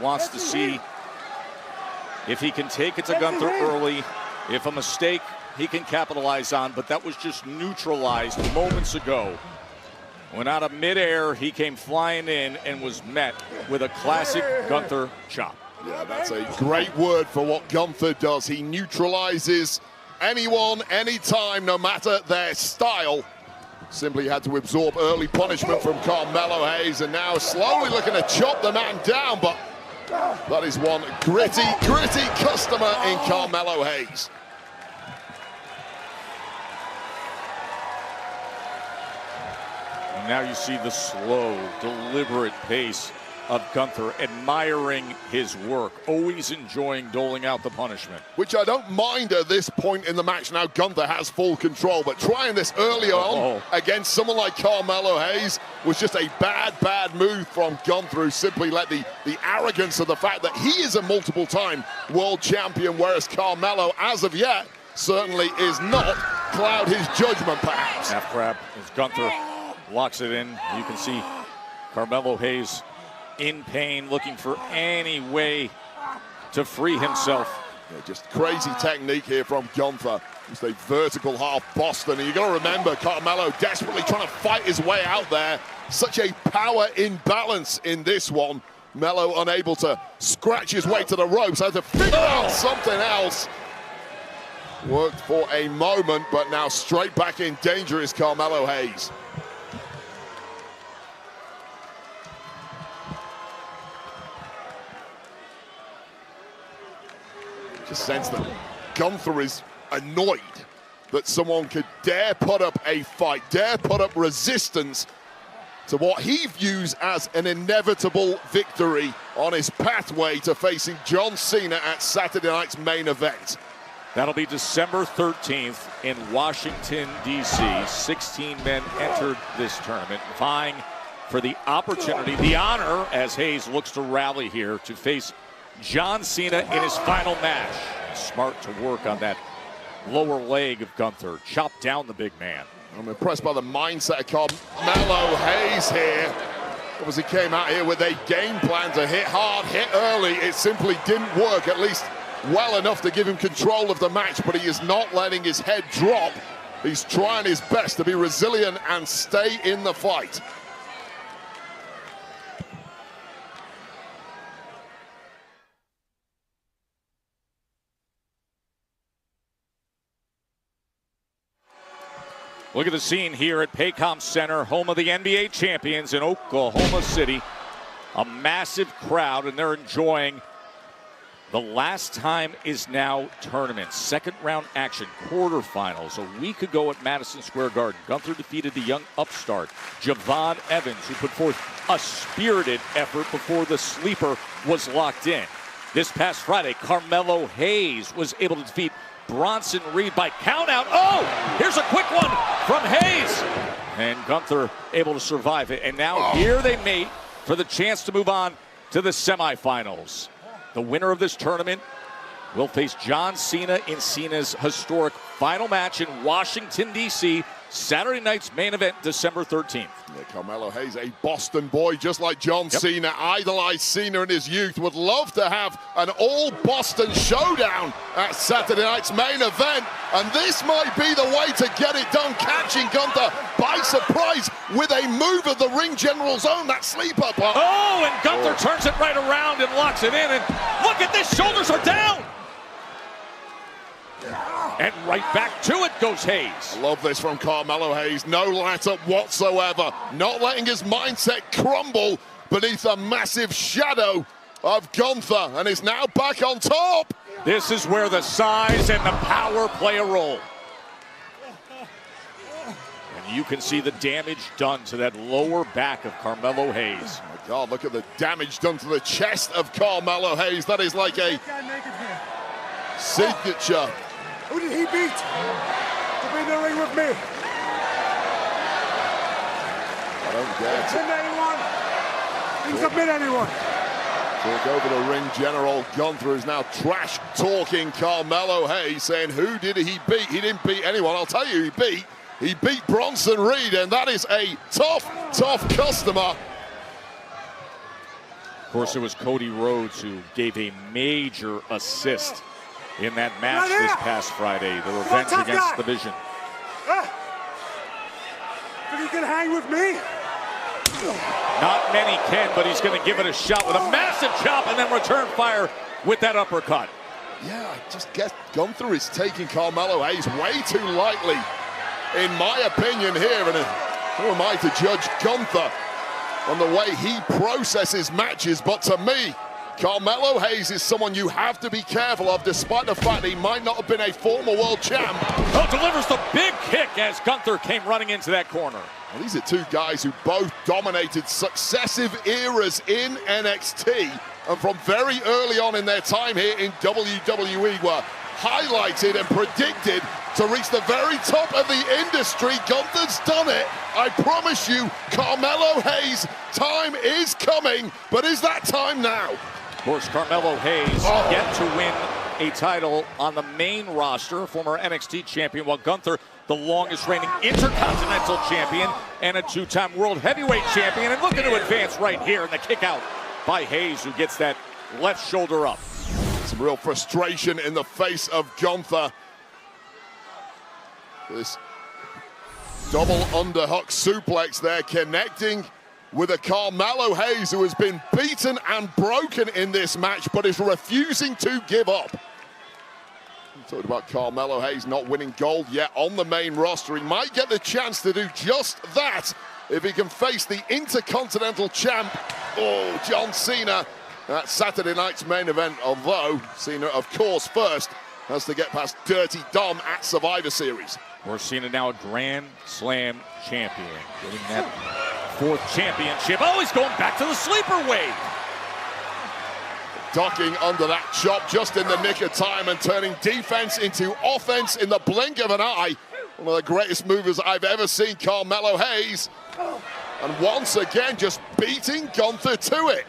wants to see if he can take it to Gunther early. If a mistake he can capitalize on, but that was just neutralized moments ago. When out of midair, he came flying in and was met with a classic Gunther chop. Yeah, that's a great word for what Gunther does. He neutralizes anyone, anytime, no matter their style. Simply had to absorb early punishment from Carmelo Hayes, and now slowly looking to chop the man down, but that is one gritty customer in Carmelo Hayes. And now you see the slow, deliberate pace of Gunther, admiring his work, always enjoying doling out the punishment. Which I don't mind at this point in the match. Now Gunther has full control, but trying this early on against someone like Carmelo Hayes was just a bad move from Gunther, who simply let the arrogance of the fact that he is a multiple-time world champion, whereas Carmelo, as of yet, certainly is not, cloud his judgment, perhaps. Half crab as Gunther locks it in. You can see Carmelo Hayes in pain, looking for any way to free himself. Yeah, just crazy technique here from Gunther. Just a vertical half Boston. And you got to remember, Carmelo desperately trying to fight his way out there. Such a power imbalance in this one. Melo unable to scratch his way to the ropes. Had to figure out something else. Worked for a moment, but now straight back in danger is Carmelo Hayes. Just sense that Gunther is annoyed that someone could dare put up a fight, dare put up resistance to what he views as an inevitable victory on his pathway to facing John Cena at Saturday night's main event. That'll be December 13th in Washington, D.C. 16 men entered this tournament, vying for the opportunity, the honor, as Hayes looks to rally here to face John Cena in his final match. Smart to work on that lower leg of Gunther. Chop down the big man. I'm impressed by the mindset of Carmelo Hayes here. Obviously came out here with a game plan to hit hard, hit early. It simply didn't work, at least well enough to give him control of the match, but he is not letting his head drop. He's trying his best to be resilient and stay in the fight. Look at the scene here at Paycom Center, home of the NBA champions in Oklahoma City. A massive crowd, and they're enjoying the Last Time Is Now tournament. Second round action, quarterfinals. A week ago at Madison Square Garden, Gunther defeated the young upstart, Javon Evans, who put forth a spirited effort before the sleeper was locked in. This past Friday, Carmelo Hayes was able to defeat Bronson Reed by countout. Oh, here's a quick one from Hayes. And Gunther able to survive it. And now here they meet for the chance to move on to the semifinals. The winner of this tournament will face John Cena in Cena's historic final match in Washington, D.C., Saturday night's main event, December 13th. Yeah, Carmelo Hayes, a Boston boy, just like John Cena, idolized Cena in his youth, would love to have an all-Boston showdown at Saturday night's main event, and this might be the way to get it done, catching Gunther by surprise with a move of the ring general's own, that sleeper pop. Oh, and Gunther turns it right around and locks it in, and look at this, shoulders are down! And right back to it goes Hayes. I love this from Carmelo Hayes. No let-up whatsoever. Not letting his mindset crumble beneath the massive shadow of Gunther. And is now back on top. This is where the size and the power play a role. And you can see the damage done to that lower back of Carmelo Hayes. Oh my God, look at the damage done to the chest of Carmelo Hayes. That is like a signature. Who did he beat to be in the ring with me? I don't get it. He can submit anyone. Talk over the ring general. Gunther is now trash talking Carmelo Hayes, saying who did he beat? He didn't beat anyone. I'll tell you, he beat Bronson Reed, and that is a tough customer. Of course, it was Cody Rhodes who gave a major assist in that match this past Friday. The revenge against the Vision. Think you can hang with me? Not many can, but he's going to give it a shot with a massive chop and then return fire with that uppercut. Yeah, I just guess Gunther is taking Carmelo Hayes way too lightly, in my opinion here. And who am I to judge Gunther on the way he processes matches? But to me, Carmelo Hayes is someone you have to be careful of, despite the fact he might not have been a former world champ. Oh, delivers the big kick as Gunther came running into that corner. Well, these are two guys who both dominated successive eras in NXT, and from very early on in their time here in WWE were highlighted and predicted to reach the very top of the industry. Gunther's done it. I promise you, Carmelo Hayes, time is coming, but is that time now? Of course, Carmelo Hayes yet to win a title on the main roster, former NXT champion, while Gunther, the longest reigning intercontinental champion and a two-time world heavyweight champion. And looking to advance right here in the kick out by Hayes, who gets that left shoulder up. Some real frustration in the face of Gunther. This double underhook suplex there, connecting with a Carmelo Hayes who has been beaten and broken in this match, but is refusing to give up. We talked about Carmelo Hayes not winning gold yet on the main roster. He might get the chance to do just that if he can face the Intercontinental champ, John Cena, at Saturday night's main event, although Cena, of course, first has to get past Dirty Dom at Survivor Series. We're Cena now a Grand Slam champion, getting that fourth championship. Oh, he's going back to the sleeper weight. Ducking under that chop just in the nick of time and turning defense into offense in the blink of an eye. One of the greatest movers I've ever seen, Carmelo Hayes. And once again, just beating Gunther to it.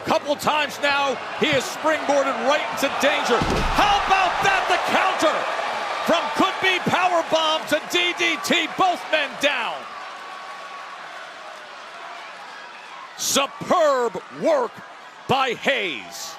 Couple times now, he is springboarded right into danger. How about that, the counter? From could-be powerbomb to DDT, both men down. Superb work by Hayes.